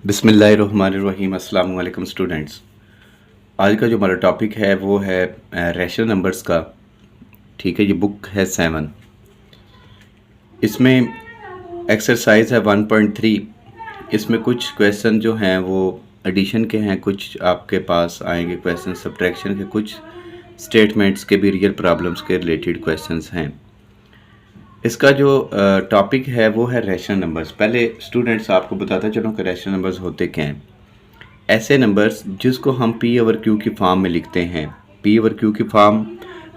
बिस्मिल्लाहिर्रहमानिर्रहीम। अस्सलाम वालेकुम स्टूडेंट्स। आज का जो हमारा टॉपिक है वो है रैशनल नंबर्स का। ठीक है, ये बुक है 7। इसमें एक्सरसाइज है 1.3। इसमें कुछ क्वेश्चन जो हैं वो एडिशन के हैं, कुछ आपके पास आएंगे क्वेश्चन सब्ट्रैक्शन के, कुछ स्टेटमेंट्स के भी, रियल प्रॉब्लम्स के रिलेटेड क्वेश्चंस हैं। इसका जो टॉपिक है वो है रैशनल नंबर्स। पहले स्टूडेंट्स आपको बताता चलूँ कि रैशनल नंबर्स होते क्या हैं। ऐसे नंबर्स जिसको हम पी ओवर क्यू की फॉर्म में लिखते हैं। पी ओवर क्यू की फॉर्म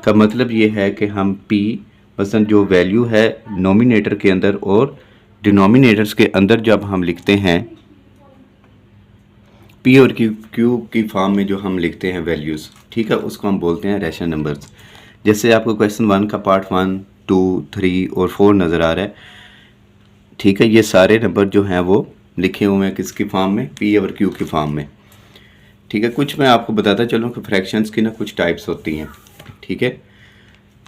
का मतलब ये है कि हम पी मसलन जो वैल्यू है नोमिनेटर के अंदर और डिनोमिनेटर्स के अंदर जब हम लिखते हैं पी और क्यू की फॉर्म में जो हम लिखते हैं वैल्यूज़, ठीक है, उसको हम बोलते हैं रैशनल नंबर्स। जैसे आपको क्वेश्चन 1 का पार्ट 1, 2, 3 और 4 नज़र आ रहा है। ठीक है, ये सारे नंबर जो हैं वो लिखे हुए हैं किसकी फॉर्म में, पी ओवर क्यू की फॉर्म में। ठीक है, कुछ मैं आपको बताता चलूँ कि फ्रैक्शंस की ना कुछ टाइप्स होती हैं। ठीक है,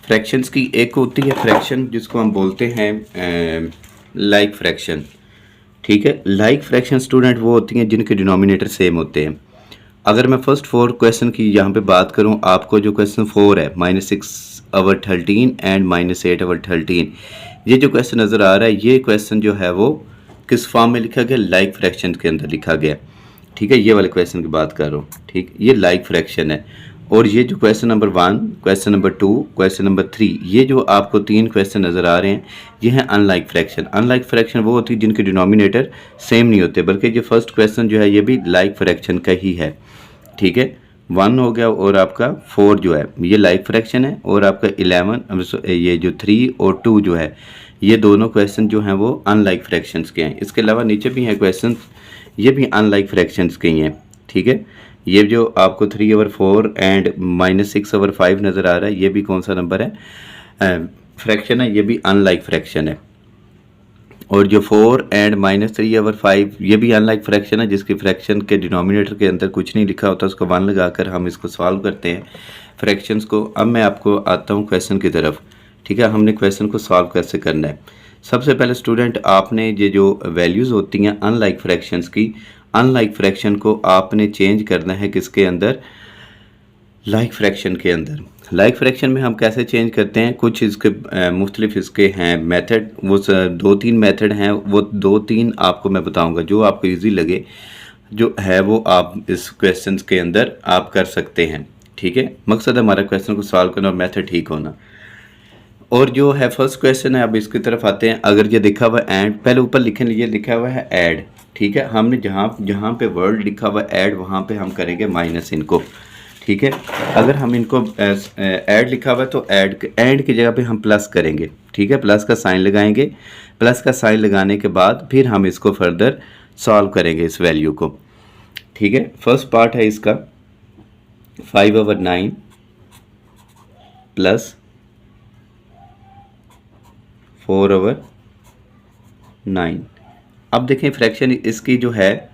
फ्रैक्शंस की एक होती है फ्रैक्शन जिसको हम बोलते हैं लाइक फ्रैक्शन। ठीक है, लाइक फ्रैक्शन स्टूडेंट वो होती हैं जिनके डिनोमिनेटर सेम होते हैं। अगर मैं फर्स्ट 4 क्वेश्चन की यहाँ पे बात करूँ, आपको जो क्वेश्चन 4 है -6/13 एंड -8/13, ये जो क्वेश्चन नज़र आ रहा है, ये क्वेश्चन जो है वो किस फॉर्म में लिखा गया, लाइक फ्रैक्शन के अंदर लिखा गया। ठीक है, ये वाले क्वेश्चन की बात कर रहा हूँ। ठीक, ये लाइक फ्रैक्शन है। और ये जो question number 1, question number 2, question number 3, ये जो आपको 3 क्वेश्चन नज़र आ रहे हैं, ये हैं अनलाइक फ्रैक्शन। अनलाइक फ्रैक्शन वो होती है जिनके डिनोमिनेटर सेम नहीं होते, बल्कि ये फर्स्ट क्वेश्चन जो है ये भी लाइक फ्रैक्शन का ही है। ठीक है, 1 हो गया और आपका 4 जो है ये लाइक फ्रैक्शन है, और आपका 11 ये जो 3 और 2 जो है, ये दोनों क्वेश्चन जो हैं वो अनलाइक फ्रैक्शंस के हैं। इसके अलावा नीचे भी हैं क्वेश्चन, ये भी अनलाइक फ्रैक्शंस के ही हैं। ठीक है, ये जो आपको 3/4 एंड -6/5 नज़र आ रहा है, ये भी कौन सा नंबर है, फ्रैक्शन है, ये भी अनलाइक फ्रैक्शन है। और जो 4 एंड -3/5 ये भी अनलाइक फ्रैक्शन है, जिसकी फ्रैक्शन के डिनोमिनेटर के अंदर कुछ नहीं लिखा होता, उसको 1 लगाकर हम इसको सॉल्व करते हैं फ्रैक्शंस को। अब मैं आपको आता हूँ क्वेश्चन की तरफ। ठीक है, हमने क्वेश्चन को सॉल्व कैसे करना है। सबसे पहले स्टूडेंट आपने ये जो वैल्यूज़ होती हैं अनलाइक फ्रैक्शंस की, अनलाइक फ्रैक्शन को आपने चेंज करना है किसके अंदर, लाइक फ्रैक्शन के अंदर। लाइक फ्रैक्शन में हम कैसे चेंज करते हैं, कुछ इसके मुख्तलिफ इसके हैं मेथड, वो 2-3 मेथड हैं, वो 2-3 आपको मैं बताऊंगा, जो आपको इजी लगे जो है वो आप इस क्वेश्चन के अंदर आप कर सकते हैं। ठीक है, मकसद हमारा क्वेश्चन को सॉल्व करना और मेथड ठीक होना। और जो है फर्स्ट क्वेश्चन है, अब इसकी तरफ आते हैं। अगर ये लिखा हुआ एंड, पहले ऊपर लिखने लिए लिखा हुआ है ऐड। ठीक है, हमने जहाँ जहाँ पे वर्ड लिखा हुआ ऐड वहाँ पे हम करेंगे माइनस इनको। ठीक है, अगर हम इनको ऐड लिखा हुआ है तो ऐड की जगह पे हम प्लस करेंगे। ठीक है, प्लस का साइन लगाएंगे। प्लस का साइन लगाने के बाद फिर हम इसको फर्दर सॉल्व करेंगे इस वैल्यू को। ठीक है, फर्स्ट पार्ट है इसका 5/9 प्लस 4/9। अब देखें फ्रैक्शन इसकी जो है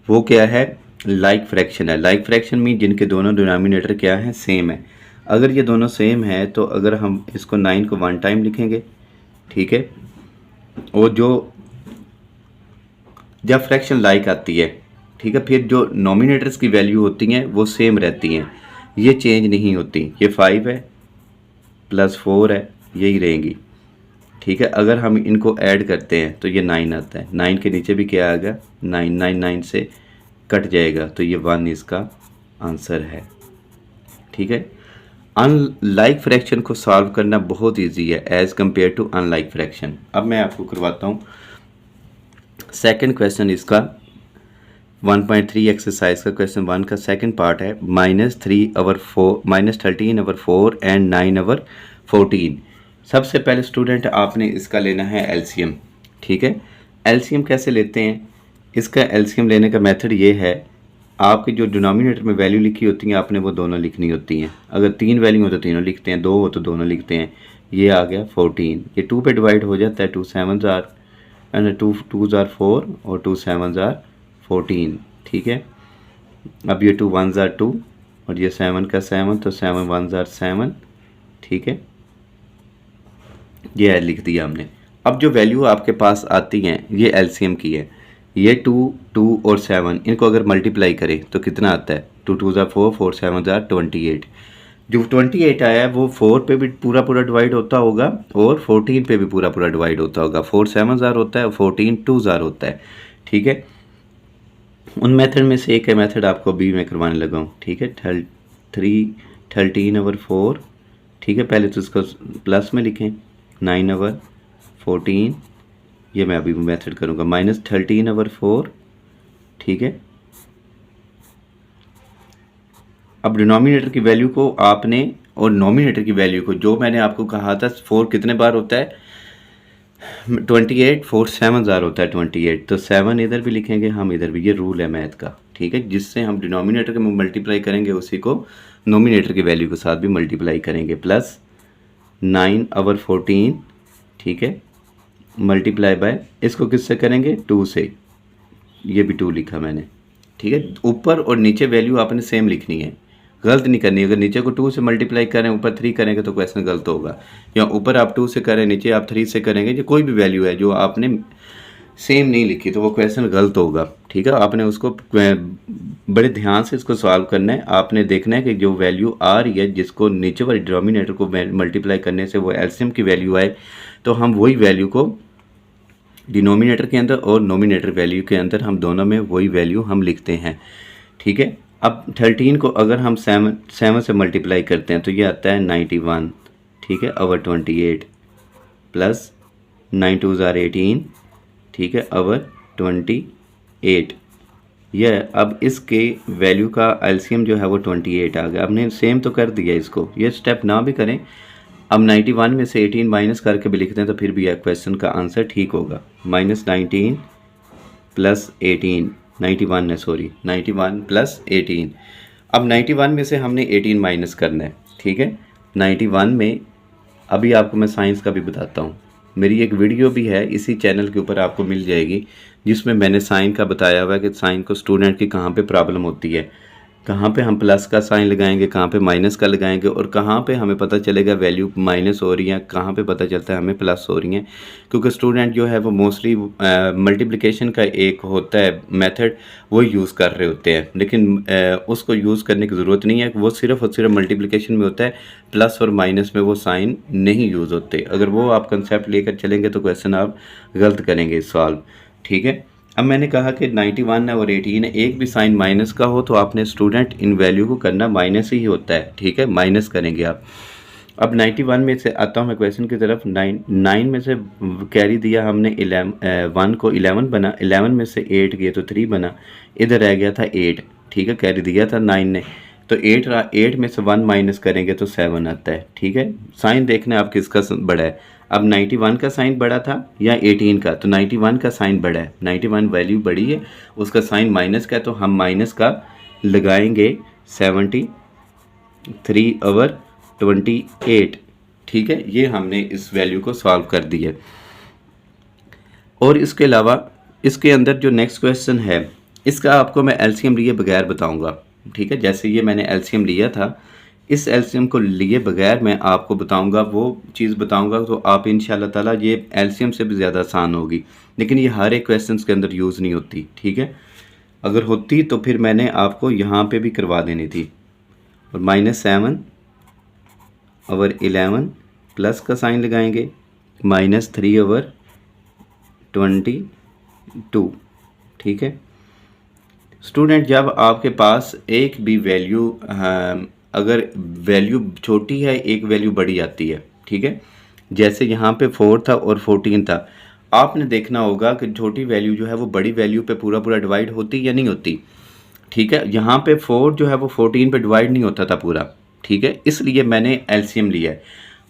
वो क्या है, लाइक फ्रैक्शन है। लाइक फ्रैक्शन में जिनके दोनों डिनोमिनेटर क्या है, सेम है। अगर ये दोनों सेम है तो अगर हम इसको 9 को 1 टाइम लिखेंगे, ठीक है, और जो जब फ्रैक्शन लाइक आती है, ठीक है, फिर जो नोमिनेटर्स की वैल्यू होती हैं वो सेम रहती हैं, ये चेंज नहीं होती। ये 5 है प्लस 4 है, यही रहेंगी। ठीक है, अगर हम इनको ऐड करते हैं तो ये 9 आता है। 9 के नीचे भी क्या आ गया, 9 से कट जाएगा, तो ये 1 इसका आंसर है। ठीक है, अनलाइक फ्रैक्शन को सॉल्व करना बहुत इजी है as compare to unlike fraction. अब मैं आपको करवाता हूँ सेकंड क्वेश्चन इसका 1.3 एक्सरसाइज का। क्वेश्चन 1 का सेकंड पार्ट है -13/4 एंड 9/14। सबसे पहले स्टूडेंट आपने इसका लेना है एलसीएम। ठीक है, एलसीएम कैसे लेते हैं, इसका एलसीएम लेने का मेथड ये है, आपकी जो डिनोमिनेटर में वैल्यू लिखी होती हैं आपने वो दोनों लिखनी होती हैं। अगर 3 वैल्यू हो तो तीनों लिखते हैं, 2 हो तो दोनों लिखते हैं। ये आ गया 14, ये 2 पे डिवाइड हो जाता है, 2 7 जार एंड 2 2 जार 4 और 2 7 जार 14। ठीक है, अब ये 2 1 जार 2 और ये 7 का 7, तो 7 1 जार 7। ठीक है, ये लिख दिया हमने। अब जो वैल्यू आपके पास आती हैं ये एलसीएम की है। ये 2, 2 और 7 इनको अगर मल्टीप्लाई करें तो कितना आता है? 2 2 ज़ा 4, 4 7 ज़ा 28। जो 28 आया है वो 4 पे भी पूरा पूरा डिवाइड होता होगा और 14 पे भी पूरा पूरा डिवाइड होता होगा। 4 7 ज़ार होता है, 14 2 ज़ार होता है। ठीक है, उन मेथड में से एक है मेथड आपको बी में करवाने लगा हूँ। ठीक है, 13/4। ठीक है, पहले तो इसको प्लस में लिखें, 9/14। ये मैं अभी मेथड करूँगा, -13/4। ठीक है, अब डिनोमिनेटर की वैल्यू को आपने और नोमिनेटर की वैल्यू को, जो मैंने आपको कहा था 4 कितने बार होता है? 28, 4 7 ज़ार होता है 28, तो 7 इधर भी लिखेंगे हम, इधर भी। ये रूल है मैथ का। ठीक है, जिससे हम डिनोमिनेटर के मल्टीप्लाई करेंगे उसी को नोमिनेटर की वैल्यू के साथ भी मल्टीप्लाई करेंगे। प्लस 9/14। ठीक है, मल्टीप्लाई बाय, इसको किससे करेंगे? 2 से। ये भी 2 लिखा मैंने। ठीक है, ऊपर और नीचे वैल्यू आपने सेम लिखनी है, गलत नहीं करनी। अगर नीचे को 2 से मल्टीप्लाई करें, ऊपर 3 करेंगे तो क्वेश्चन गलत होगा। या ऊपर आप 2 से करें, नीचे आप 3 से करेंगे, जो कोई भी वैल्यू है जो आपने सेम नहीं लिखी तो वो क्वेश्चन गलत होगा। ठीक है, आपने उसको बड़े ध्यान से इसको सॉल्व करना है। आपने देखना है कि जो वैल्यू आ रही है, जिसको नीचे वाले डिनोमिनेटर को मल्टीप्लाई करने से वो एलसीएम की वैल्यू आए, तो हम वही वैल्यू को डिनोमिनेटर के अंदर और नोमिनेटर वैल्यू के अंदर, हम दोनों में वही वैल्यू हम लिखते हैं। ठीक है, अब 13 को अगर हम 7 से मल्टीप्लाई करते हैं तो ये आता है 91। ठीक है, ओवर 28 प्लस 9 2 ज़ार 18। ठीक है, ओवर 28। यह अब इसके वैल्यू का एलसीएम जो है वो 28 आ गया। आपने सेम तो कर दिया इसको, ये स्टेप ना भी करें। अब 91 में से 18 माइनस करके भी लिखते हैं तो फिर भी क्वेश्चन का आंसर ठीक होगा। -19 प्लस 18, 91 है, सॉरी 91 प्लस 18। अब 91 में से हमने 18 माइनस करना है। ठीक है, 91 में अभी आपको मैं साइंस का भी बताता हूँ। मेरी एक वीडियो भी है इसी चैनल के ऊपर, आपको मिल जाएगी, जिसमें मैंने साइन का बताया हुआ है कि साइन को स्टूडेंट की कहाँ पे प्रॉब्लम होती है, कहाँ पे हम प्लस का साइन लगाएंगे, कहाँ पे माइनस का लगाएंगे, और कहाँ पे हमें पता चलेगा वैल्यू माइनस हो रही है, कहाँ पे पता चलता है हमें प्लस हो रही हैं। क्योंकि स्टूडेंट जो है वो मोस्टली मल्टीप्लिकेशन का एक होता है मेथड, वो यूज़ कर रहे होते हैं, लेकिन उसको यूज़ करने की ज़रूरत नहीं है। वो सिर्फ और सिर्फ मल्टीप्लिकेशन में होता है, प्लस और माइनस में वो साइन नहीं यूज़ होते। अगर वो आप कंसेप्ट लेकर चलेंगे तो क्वेश्चन आप गलत करेंगे सॉल्व। ठीक है, अब मैंने कहा कि 91 है और 18 है, एक भी साइन माइनस का हो तो आपने स्टूडेंट इन वैल्यू को करना माइनस ही होता है। ठीक है, माइनस करेंगे आप। अब 91 में से आता हूँ मैं क्वेश्चन की तरफ। 9 में से कैरी दिया हमने 1 को 11 बना, 11 में से 8 गए तो 3 बना, इधर रह गया था 8। ठीक है, कैरी दिया था 9 ने, तो 8 रहा, 8 में से 1 माइनस करेंगे तो 7 आता है। ठीक है, साइन देखना आप किसका बड़ा है। अब 91 का साइन बड़ा था या 18 का, तो 91 का साइन बड़ा है, 91 वैल्यू बड़ी है, उसका साइन माइनस का है, तो हम माइनस का लगाएंगे 73/28। ठीक है, ये हमने इस वैल्यू को सॉल्व कर दिया। और इसके अलावा इसके अंदर जो नेक्स्ट क्वेश्चन है, इसका आपको मैं एलसीएम लिए बगैर बताऊंगा। ठीक है, जैसे ये मैंने एलसीएम लिया था, इस एलसीएम को लिए बगैर मैं आपको बताऊंगा, वो चीज़ बताऊंगा, तो आप इंशाल्लाह ताला ये एलसीएम से भी ज़्यादा आसान होगी। लेकिन ये हर एक क्वेश्चन के अंदर यूज़ नहीं होती। ठीक है, अगर होती तो फिर मैंने आपको यहाँ पे भी करवा देनी थी। और -7/11 प्लस का साइन लगाएंगे, -3/22। ठीक है, स्टूडेंट जब आपके पास एक भी वैल्यू, अगर वैल्यू छोटी है एक वैल्यू बड़ी आती है। ठीक है, जैसे यहाँ पे 4 था और 14 था, आपने देखना होगा कि छोटी वैल्यू जो है वो बड़ी वैल्यू पे पूरा पूरा डिवाइड होती या नहीं होती। ठीक है, यहाँ पे 4 जो है वो 14 पे डिवाइड नहीं होता था पूरा। ठीक है, इसलिए मैंने एलसीएम लिया है।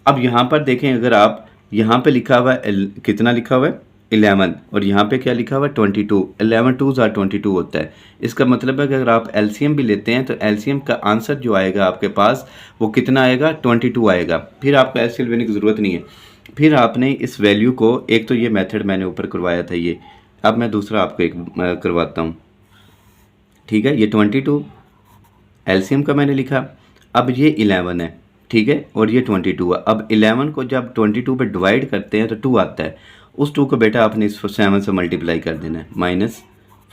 अब यहाँ पर देखें, अगर आप यहाँ पे लिखा हुआ है कितना लिखा हुआ है 11, और यहाँ पे क्या लिखा हुआ है 22, 11 2 ज़ार 22 होता है। इसका मतलब है कि अगर आप एलसीएम भी लेते हैं तो एलसीएम का आंसर जो आएगा आपके पास वो कितना आएगा, 22 आएगा। फिर आपको एलसीएम लेने की ज़रूरत नहीं है। फिर आपने इस वैल्यू को, एक तो ये मेथड मैंने ऊपर करवाया था ये, अब मैं दूसरा आपको एक करवाता हूँ। ठीक है, ये 22 एलसीएम का मैंने लिखा। अब ये 11 है, ठीक है, और ये 22 है। अब 11 को जब 22 पे डिवाइड करते हैं तो 2 आता है। उस 2 को बेटा आपने इस 7 से मल्टीप्लाई कर देना है,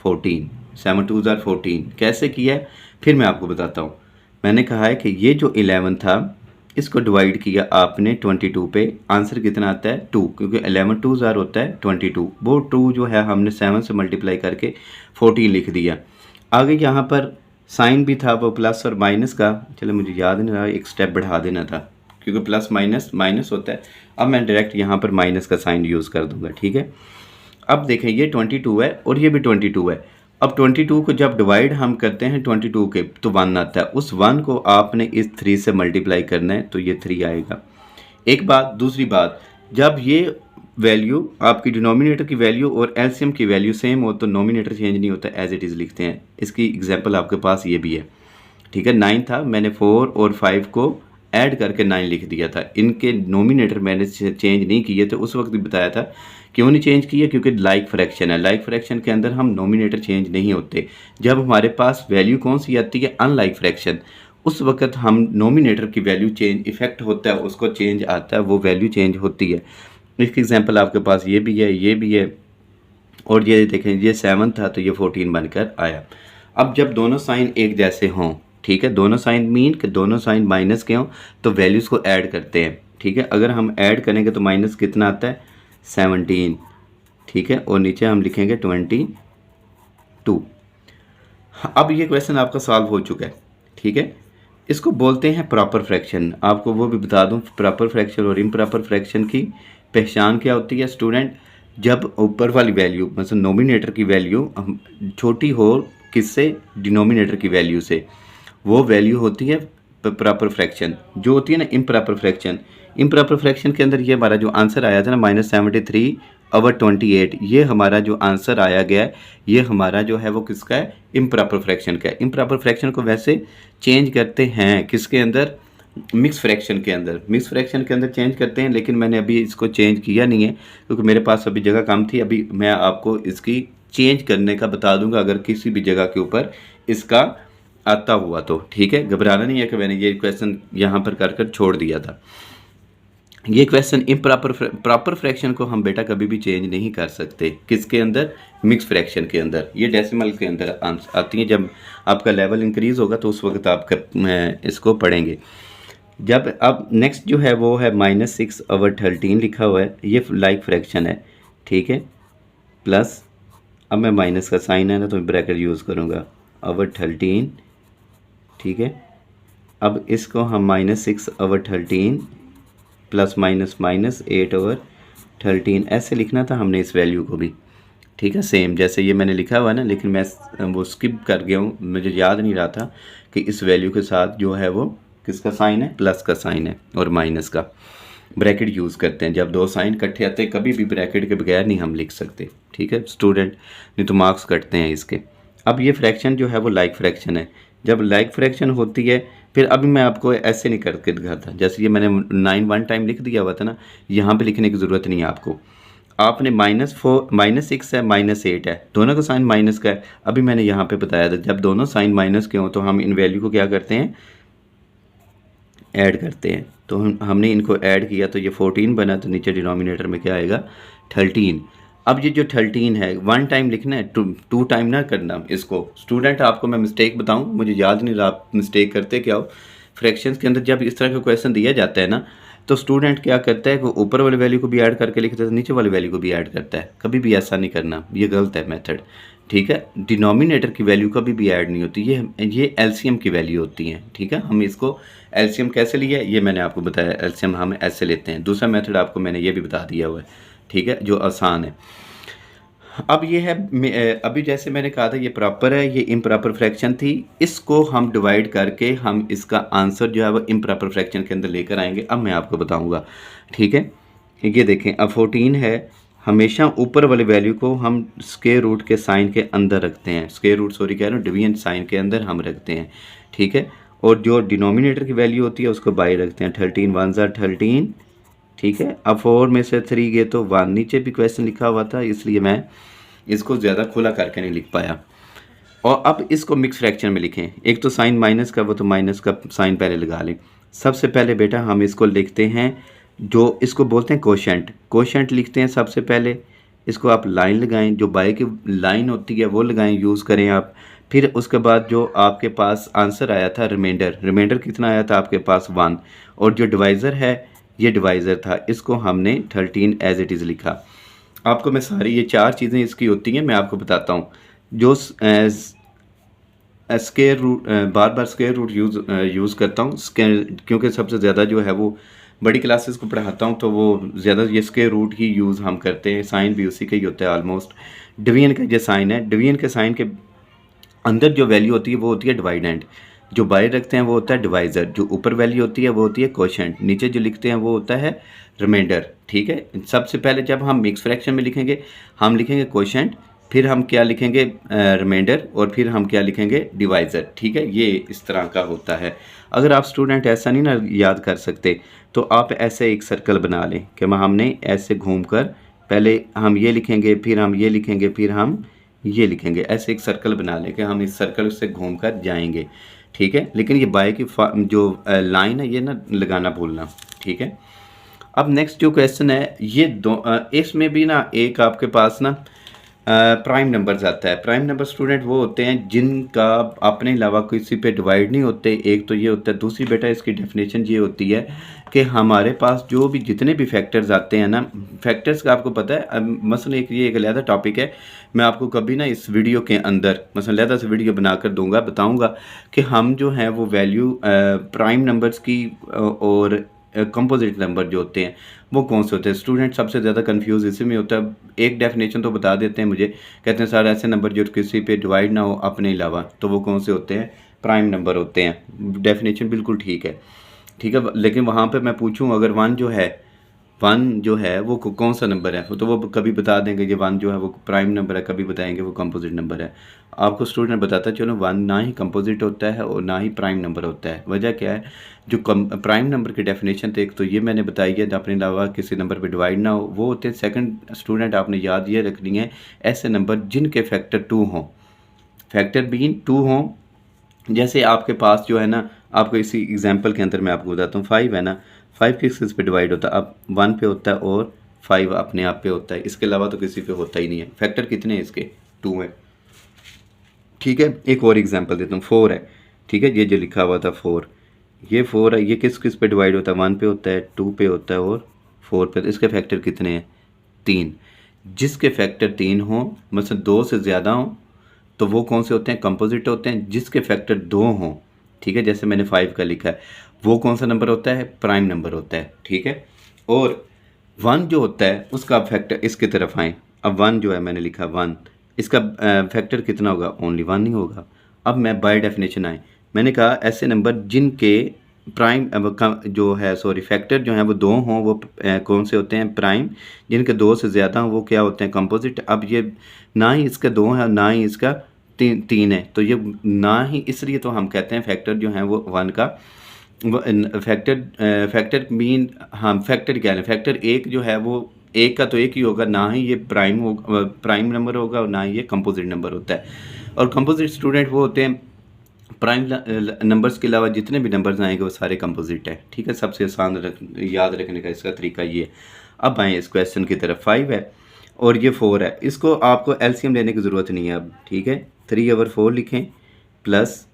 14, 7 2 ज़ार 14 कैसे किया है फिर मैं आपको बताता हूँ। मैंने कहा है कि ये जो 11 था इसको डिवाइड किया आपने 22 पे, आंसर कितना आता है 2, क्योंकि 11 2 ज़ार होता है 22, वो 2 जो है हमने 7 से मल्टीप्लाई करके 14 लिख दिया। आगे यहाँ पर साइन भी था वो प्लस और माइनस का, चलो मुझे याद नहीं रहा, एक स्टेप बढ़ा देना था क्योंकि प्लस माइनस माइनस होता है। अब मैं डायरेक्ट यहाँ पर माइनस का साइन यूज़ कर दूँगा, ठीक है। अब देखें ये 22 है और ये भी 22 है। अब 22 को जब डिवाइड हम करते हैं 22 के तो 1 आता है, उस 1 को आपने इस 3 से मल्टीप्लाई करना है तो ये 3 आएगा। एक बात। दूसरी बात, जब ये वैल्यू आपकी डिनोमिनेटर की वैल्यू और एलसीएम की वैल्यू सेम हो तो नोमिनेटर चेंज नहीं होता, एज इट इज़ लिखते हैं। इसकी एग्जांपल आपके पास ये भी है, ठीक है। 9 था, मैंने 4 और 5 को ऐड करके 9 लिख दिया था। इनके नोमिनेटर मैंने चेंज नहीं किए थे, उस वक्त भी बताया था। क्यों नहीं चेंज किया? क्योंकि लाइक फ्रैक्शन है, लाइक फ्रैक्शन के अंदर हम नोमिनेटर चेंज नहीं होते। जब हमारे पास वैल्यू कौन सी आती है? अनलाइक फ्रैक्शन, उस वक्त हम नोमिनेटर की वैल्यू चेंज इफेक्ट होता है, उसको चेंज आता है, वो वैल्यू चेंज होती है। इसकी एग्जांपल आपके पास ये भी है, ये भी है, और ये देखें ये 7 था तो ये 14 बनकर आया। अब जब दोनों साइन एक जैसे हों, ठीक है, दोनों साइन मीन कि दोनों साइन माइनस के हों तो वैल्यूज़ को ऐड करते हैं, ठीक है। अगर हम ऐड करेंगे तो माइनस कितना आता है? 17, ठीक है, और नीचे हम लिखेंगे 22। अब ये क्वेश्चन आपका सॉल्व हो चुका है, ठीक है। इसको बोलते हैं प्रॉपर फ्रैक्शन। आपको वो भी बता दूं, प्रॉपर फ्रैक्शन और इम्प्रॉपर फ्रैक्शन की पहचान क्या होती है स्टूडेंट? जब ऊपर वाली वैल्यू मतलब नोमिनेटर की वैल्यू छोटी हो किससे? डिनोमिनेटर की वैल्यू से, वो वैल्यू होती है प्रॉपर फ्रैक्शन। जो होती है ना इम्प्रॉपर फ्रैक्शन, इम्प्रॉपर फ्रैक्शन के अंदर ये हमारा जो आंसर आया था ना -73/28, ये हमारा जो आंसर आया गया है ये हमारा जो है वो किसका है? इम्प्रॉपर फ्रैक्शन का है। इम्प्रॉपर फ्रैक्शन को वैसे चेंज करते हैं किसके अंदर? मिक्स फ्रैक्शन के अंदर। मिक्स फ्रैक्शन के अंदर चेंज करते हैं, लेकिन मैंने अभी इसको चेंज किया नहीं है क्योंकि मेरे पास अभी जगह कम थी। अभी मैं आपको इसकी चेंज करने का बता दूंगा अगर किसी भी जगह के ऊपर इसका आता हुआ तो, ठीक है। घबराना नहीं है कि मैंने ये क्वेश्चन यहाँ पर कर कर छोड़ दिया था। ये क्वेश्चन प्रॉपर फ्रैक्शन को हम बेटा कभी भी चेंज नहीं कर सकते। किसके अंदर? मिक्स फ्रैक्शन के अंदर। ये डेसिमल के अंदर आती है। जब आपका लेवल इंक्रीज़ होगा तो उस वक्त आप इसको पढ़ेंगे। जब अब नेक्स्ट जो है वो है -6/13 लिखा हुआ है, ये लाइक फ्रैक्शन है, ठीक है। प्लस अब मैं माइनस का साइन है ना तो ब्रैकेट यूज़ करूँगा, /13, ठीक है। अब इसको हम -6/13 प्लस माइनस माइनस 8/13 ऐसे लिखना था हमने इस वैल्यू को भी, ठीक है, सेम जैसे ये मैंने लिखा हुआ है ना, लेकिन मैं वो स्किप कर गया हूँ, मुझे याद नहीं रहा था कि इस वैल्यू के साथ जो है वो किसका साइन है? प्लस का साइन है और माइनस का। ब्रैकेट यूज़ करते हैं जब दो साइन इकट्ठे आते हैं, कभी भी ब्रैकेट के बगैर नहीं हम लिख सकते, ठीक है स्टूडेंट, नहीं तो मार्क्स कटते हैं इसके। अब ये फ्रैक्शन जो है वो लाइक फ्रैक्शन है। जब लाइक फ्रैक्शन होती है फिर अभी मैं आपको ऐसे नहीं करके दिखाता, जैसे ये मैंने 9 1 टाइम लिख दिया हुआ था ना, यहाँ पे लिखने की ज़रूरत नहीं है आपको। आपने -6 है -8 है, दोनों का साइन माइनस का है। अभी मैंने यहाँ पे बताया था जब दोनों साइन माइनस के हों तो हम इन वैल्यू को क्या करते हैं? ऐड करते हैं। तो हमने इनको ऐड किया तो ये 14 बना, तो नीचे डिनोमिनेटर में क्या आएगा? 13। अब ये जो 13 है 1 टाइम लिखना है, 2 टाइम ना करना इसको। स्टूडेंट आपको मैं मिस्टेक बताऊं, मुझे याद नहीं रहा आप मिस्टेक करते क्या हो। फ्रैक्शंस के अंदर जब इस तरह का क्वेश्चन दिया जाता है ना तो स्टूडेंट क्या करता है कि ऊपर वाले वैल्यू को भी ऐड करके लिखता है, नीचे वाले वैल्यू को भी ऐड करता है। कभी भी ऐसा नहीं करना, ये गलत है मेथड, ठीक है। डिनोमिनेटर की वैल्यू कभी भी ऐड नहीं होती, ये एलसीएम की वैल्यू होती है, ठीक है। हम इसको एलसीएम कैसे लिया ये मैंने आपको बताया, एलसीएम हम ऐसे लेते हैं। दूसरा मेथड आपको मैंने ये भी बता दिया हुआ है, ठीक है, जो आसान है। अब ये है अभी जैसे मैंने कहा था ये प्रॉपर है, ये इम्प्रॉपर फ्रैक्शन थी, इसको हम डिवाइड करके हम इसका आंसर जो है वो इम्प्रॉपर फ्रैक्शन के अंदर लेकर आएंगे। अब मैं आपको बताऊंगा, ठीक है। ये देखें अब 14 है, हमेशा ऊपर वाले वैल्यू को हम स्क्वायर रूट के साइन के अंदर रखते हैं, स्क्वायर रूट सॉरी कह रहा हूँ, डिवीजन साइन के अंदर हम रखते हैं, ठीक है। और जो डिनोमिनेटर की वैल्यू होती है उसको बाई रखते हैं। 13 1 13, ठीक है। अब 4 में से 3 गए तो 1, नीचे भी क्वेश्चन लिखा हुआ था इसलिए मैं इसको ज़्यादा खुला करके नहीं लिख पाया। और अब इसको मिक्स फ्रैक्शन में लिखें, एक तो साइन माइनस का, वो तो माइनस का साइन पहले लगा लें। सबसे पहले बेटा हम इसको लिखते हैं, जो इसको बोलते हैं कोशेंट। कोशेंट लिखते हैं सबसे पहले, इसको आप लाइन लगाएं, जो बाय की लाइन होती है वो लगाएं, यूज़ करें आप। फिर उसके बाद जो आपके पास आंसर आया था रिमाइंडर कितना आया था आपके पास 1, और जो डिवाइज़र है ये डिवाइज़र था, इसको हमने 13 एज इट इज़ लिखा। आपको मैं सारी ये 4 चीज़ें इसकी होती हैं मैं आपको बताता हूँ। जो स्क्वायर रूट बार बार स्क्वायर रूट यूज़ करता हूँ क्योंकि सबसे ज़्यादा जो है वो बड़ी क्लासेस को पढ़ाता हूँ, तो वो ज़्यादा ये स्क्वायर रूट ही यूज़ हम करते हैं। साइन भी उसी का ही होता है ऑलमोस्ट। डिवीजन का जो साइन है, डिवीजन के साइन के अंदर जो वैल्यू होती है वो होती है डिवाइडेंड, जो बाहर रखते हैं वो होता है डिवाइज़र, जो ऊपर वैल्यू होती है वो होती है कोशेंट, नीचे जो लिखते हैं वो होता है रिमाइंडर। ठीक है, सबसे पहले जब हम मिक्स फ्रैक्शन में लिखेंगे हम लिखेंगे कोशेंट, फिर हम क्या लिखेंगे रिमाइंडर, और फिर हम क्या लिखेंगे डिवाइज़र। ठीक है, ये इस तरह का होता है। अगर आप स्टूडेंट ऐसा नहीं ना याद कर सकते तो आप ऐसे एक सर्कल बना लें कि हमने ऐसे घूमकर पहले हम ये लिखेंगे, फिर हम ये लिखेंगे, फिर हम ये लिखेंगे, ऐसे एक सर्कल बना लें कि हम इस सर्कल से घूमकर जाएंगे। ठीक है, लेकिन ये बाय की जो लाइन है ये ना लगाना भूलना। ठीक है, अब नेक्स्ट जो क्वेश्चन है ये इसमें भी ना एक आपके पास ना प्राइम नंबर्स आता है। प्राइम नंबर स्टूडेंट वो होते हैं जिनका अपने अलावा किसी पे डिवाइड नहीं होते, एक तो ये होता है। दूसरी बेटा इसकी डेफिनेशन ये होती है कि हमारे पास जो भी जितने भी फैक्टर्स आते हैं ना, फैक्टर्स का आपको पता है मसलन ये एक अलग टॉपिक है, मैं आपको कभी ना इस वीडियो के अंदर मसलन अलग से वीडियो बनाकर दूंगा, बताऊंगा कि हम जो हैं वो वैल्यू प्राइम नंबर्स की और कंपोजिट नंबर जो होते हैं वो कौन से होते हैं। स्टूडेंट सबसे ज़्यादा कंफ्यूज इसी में होता है। एक डेफिनेशन तो बता देते हैं मुझे, कहते हैं सर ऐसे नंबर जो किसी पे डिवाइड ना हो अपने अलावा, तो वो कौन से होते हैं, प्राइम नंबर होते हैं। डेफिनेशन बिल्कुल ठीक है, ठीक है। लेकिन वहाँ पे मैं पूछूं अगर वन जो है वो कौन सा नंबर है, तो वो कभी बता देंगे ये वन जो है वो प्राइम नंबर है, कभी बताएंगे वो कंपोजिट नंबर है। आपको स्टूडेंट बताता है चलो वन ना ही कंपोजिट होता है और ना ही प्राइम नंबर होता है। वजह क्या है, जो प्राइम नंबर की डेफिनेशन थे, एक तो ये मैंने बताई है अपने अलावा किसी नंबर पे डिवाइड ना हो, वो होते हैं। सेकंड स्टूडेंट आपने याद ये रखनी है, ऐसे नंबर जिनके फैक्टर 2 हों, फैक्टर बीन 2 हों। जैसे आपके पास जो है ना, आपको इसी एग्जांपल के अंदर मैं आपको बताता हूँ, 5 है ना, 5 किस पे डिवाइड होता है, अब 1 पे होता है और 5 अपने आप पे होता है, इसके अलावा तो किसी पे होता ही नहीं है। फैक्टर कितने हैं इसके, 2 है। ठीक है, एक और एग्जांपल देता हूँ, 4 है। ठीक है, ये जो लिखा हुआ था 4, ये 4 है, ये किस पे डिवाइड होता है, 1 पे होता है, 2 पे होता है और 4 पे। इसके फैक्टर कितने हैं, 3। जिसके फैक्टर 3 हों, मतलब 2 से ज़्यादा हों, तो वो कौन से होते हैं, कंपोजिट होते हैं। जिसके फैक्टर 2 हों, ठीक है, जैसे मैंने 5 का लिखा है, वो कौन सा नंबर होता है, प्राइम नंबर होता है। ठीक है, और 1 जो होता है उसका फैक्टर, इसकी तरफ आए, अब 1 जो है मैंने लिखा 1, इसका फैक्टर कितना होगा, ओनली 1 नहीं होगा। अब मैं बाय डेफिनेशन आए, मैंने कहा ऐसे नंबर जिनके प्राइम जो है सॉरी फैक्टर जो है वो 2 हों, वो कौन से होते हैं, प्राइम। जिनके 2 से ज़्यादा हों वो क्या होते हैं, कंपोजिट। अब ये ना ही इसका 2 है ना ही इसका 3 है, तो ये ना ही, इसलिए तो हम कहते हैं फैक्टर जो है वो 1 का फैक्टर मीन, हाँ फैक्टर क्या है, फैक्टर 1 जो है वो एक का तो एक ही होगा, ना ही ये प्राइम नंबर होगा और ना ही ये कंपोजिट नंबर होता है। और कंपोजिट स्टूडेंट वो होते हैं, प्राइम नंबर्स के अलावा जितने भी नंबर्स आएंगे वो सारे कंपोजिट है। ठीक है, सबसे आसान याद रखने का इसका तरीका ये है। अब आए इस क्वेश्चन की तरफ, 5 है और ये 4 है, इसको आपको एलसीएम लेने की ज़रूरत नहीं है अब। ठीक है, 3/4 लिखें प्लस,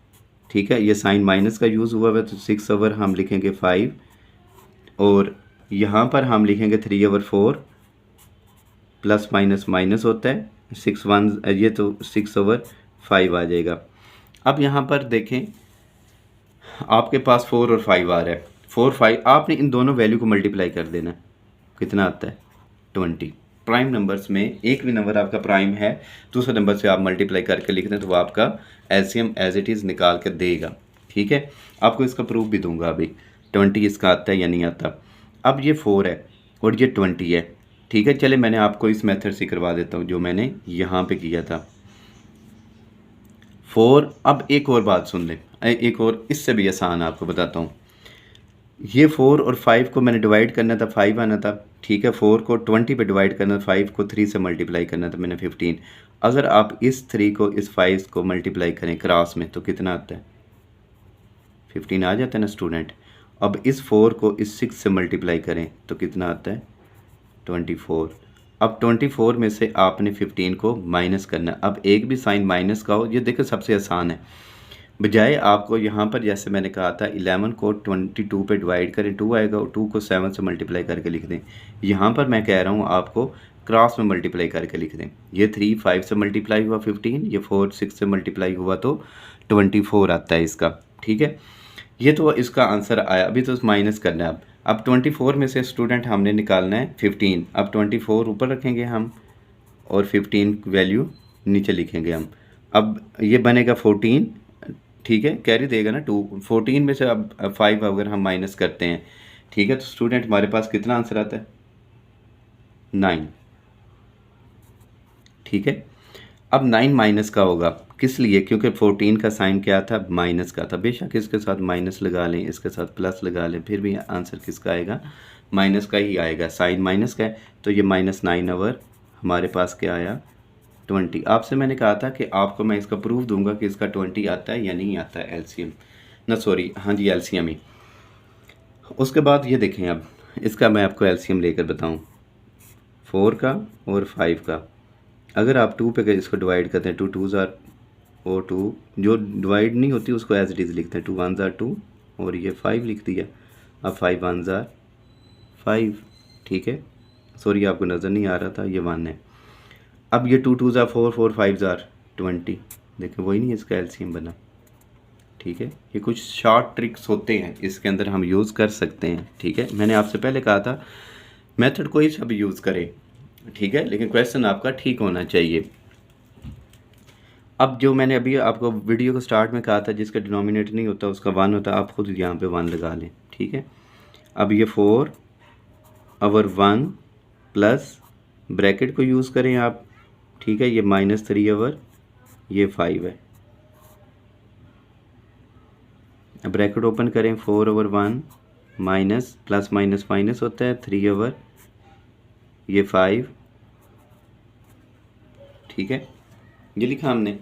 ठीक है, ये साइन माइनस का यूज़ हुआ है तो 6/, हम लिखेंगे 5, और यहाँ पर हम लिखेंगे 3/4 प्लस माइनस माइनस होता है 6 1, ये तो 6/5 आ जाएगा। अब यहाँ पर देखें आपके पास 4 और 5 आ रहा है, 4 5, आपने इन दोनों वैल्यू को मल्टीप्लाई कर देना, कितना आता है, 20। प्राइम नंबर्स में एक भी नंबर आपका प्राइम है, दूसरे नंबर से आप मल्टीप्लाई करके लिख दें तो वो आपका एलसीएम एज इट इज़ निकाल कर देगा। ठीक है, आपको इसका प्रूफ भी दूंगा अभी, 20 इसका आता है या नहीं आता। अब ये 4 है और ये 20 है। ठीक है, चले मैंने आपको इस मेथड से करवा देता हूँ जो मैंने यहाँ पे किया था, 4। अब एक और बात सुन लें, एक और इससे भी आसान आपको बताता हूँ। ये 4 और 5 को मैंने डिवाइड करना था, 5 आना था। ठीक है, 4 को 20 पे डिवाइड करना था, 5 को 3 से मल्टीप्लाई करना था मैंने 15। अगर आप इस 3 को इस 5 को मल्टीप्लाई करें क्रॉस में तो कितना आता है, 15 आ जाता है ना स्टूडेंट। अब इस 4 को इस 6 से मल्टीप्लाई करें तो कितना आता है, 24। अब 24 में से आपने 15 को माइनस करना है। अब एक भी साइन माइनस का हो, ये देखो सबसे आसान है। बजाय आपको यहाँ पर जैसे मैंने कहा था 11 को 22 पे डिवाइड करें 2 आएगा, और 2 को 7 से मल्टीप्लाई करके लिख दें। यहाँ पर मैं कह रहा हूँ आपको क्रॉस में मल्टीप्लाई करके लिख दें। ये 3 5 से मल्टीप्लाई हुआ 15, ये 4 6 से मल्टीप्लाई हुआ तो 24 आता है इसका। ठीक है, ये तो इसका आंसर आया। अभी तो माइनस करना है। अब 24 में से स्टूडेंट हमने निकालना है 15। अब 24 ऊपर रखेंगे हम और 15 वैल्यू नीचे लिखेंगे हम। अब ये बनेगा 14। ठीक है, कैरी देगा ना 2। 14 में से अब 5 अगर हम माइनस करते हैं, ठीक है, तो स्टूडेंट हमारे पास कितना आंसर आता है? 9। ठीक है, अब 9 माइनस का होगा, किस लिए? क्योंकि 14 का साइन क्या था? माइनस का था। बेशक इसके साथ माइनस लगा लें, इसके साथ प्लस लगा लें, फिर भी आंसर किसका आएगा? माइनस का ही आएगा। साइन माइनस का है तो ये -9 ओवर हमारे पास क्या आया? 20। आपसे मैंने कहा था कि आपको मैं इसका प्रूफ दूंगा कि इसका 20 आता है या नहीं आता है, एलसीएम ना, सॉरी, हाँ जी एलसीएम ही। उसके बाद ये देखें, अब इसका मैं आपको एलसीएम लेकर बताऊं 4 का और 5 का। अगर आप 2 पे इसको डिवाइड करते हैं, 2 2s आर और 2 जो डिवाइड नहीं होती उसको एज इट इज़ लिखते हैं, 2 1s आर 2 और ये 5 लिख दिया। अब 5 1s आर 5। ठीक है, सॉरी आपको नज़र नहीं आ रहा था, ये 1 है। अब ये 2 2s आर 4 4 5s आर 20। देखें वही नहीं इसका एलसीएम बना। ठीक है, ये कुछ शॉर्ट ट्रिक्स होते हैं इसके अंदर, हम यूज़ कर सकते हैं। ठीक है, मैंने आपसे पहले कहा था मेथड कोई सा भी यूज़ करें, ठीक है, लेकिन क्वेश्चन आपका ठीक होना चाहिए। अब जो मैंने अभी आपको वीडियो को स्टार्ट में कहा था, जिसका डिनोमिनेटर नहीं होता उसका 1 होता है, आप खुद यहाँ पे 1 लगा लें। ठीक है, अब ये 4 ओवर 1 प्लस ब्रैकेट को यूज़ करें आप। ठीक है, ये -3 ओवर ये 5 है। अब ब्रैकेट ओपन करें, 4 over 1 minus plus minus minus होता है 3 ओवर ये 5। ठीक है, ये लिखा हमने।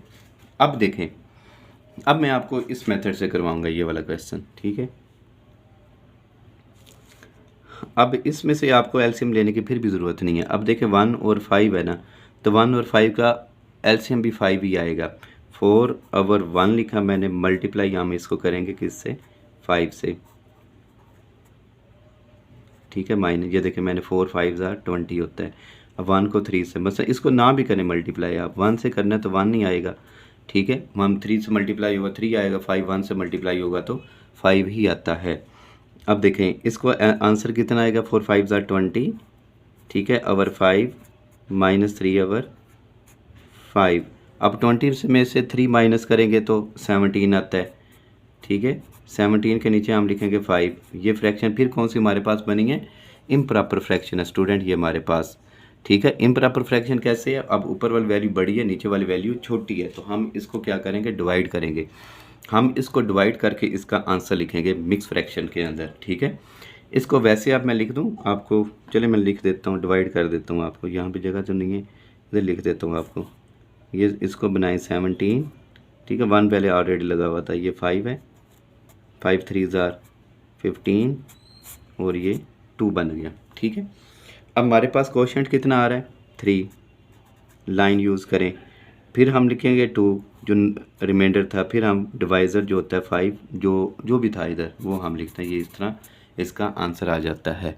अब देखें, अब मैं आपको इस मेथड से करवाऊंगा ये वाला क्वेश्चन। ठीक है, अब इसमें से आपको एलसीएम लेने की फिर भी ज़रूरत नहीं है। अब देखें 1 और 5 है ना, तो 1 और 5 का एलसीएम भी 5 ही आएगा। 4 ओवर 1 लिखा मैंने, मल्टीप्लाई हम इसको करेंगे किससे? 5 से। ठीक है, माइनस ये देखें मैंने 4 5s आर 20 होता है। अब 1 को 3 से, बस इसको ना भी करें मल्टीप्लाई, आप 1 से करना है तो 1 नहीं आएगा। ठीक है, हम 3 से मल्टीप्लाई होगा 3 आएगा, 5 1 से मल्टीप्लाई होगा तो 5 ही आता है। अब देखें इसको आंसर कितना आएगा? 4 5s आर 20। ठीक है, ओवर 5 -3 ओवर 5। अब 20 में से 3 माइनस करेंगे तो 17 आता है। ठीक है, 17 के नीचे हम लिखेंगे 5। ये फ्रैक्शन फिर कौन सी हमारे पास बनी है? इम्प्रॉपर फ्रैक्शन है स्टूडेंट ये हमारे पास। ठीक है, इम्प्रॉपर फ्रैक्शन कैसे है? अब ऊपर वाली वैल्यू बड़ी है, नीचे वाली वैल्यू छोटी है, तो हम इसको क्या करेंगे? डिवाइड करेंगे। हम इसको डिवाइड करके इसका आंसर लिखेंगे मिक्स फ्रैक्शन के अंदर। ठीक है, इसको वैसे आप मैं लिख दूं आपको, चले मैं लिख देता हूँ, डिवाइड कर देता हूँ आपको, यहाँ पे जगह तो नहीं है, इधर लिख देता हूँ आपको। ये इसको बनाए 17। ठीक है, 1 पहले ऑलरेडी लगा हुआ था, ये 5 है, 5 3s आर 15 और ये 2 बन गया। ठीक है, अब हमारे पास कोशेंट कितना आ रहा है? 3। लाइन यूज़ करें, फिर हम लिखेंगे 2 जो रिमाइंडर था, फिर हम डिवाइज़र जो होता है 5 जो भी था इधर वो हम लिखते हैं। ये इस तरह इसका आंसर आ जाता है।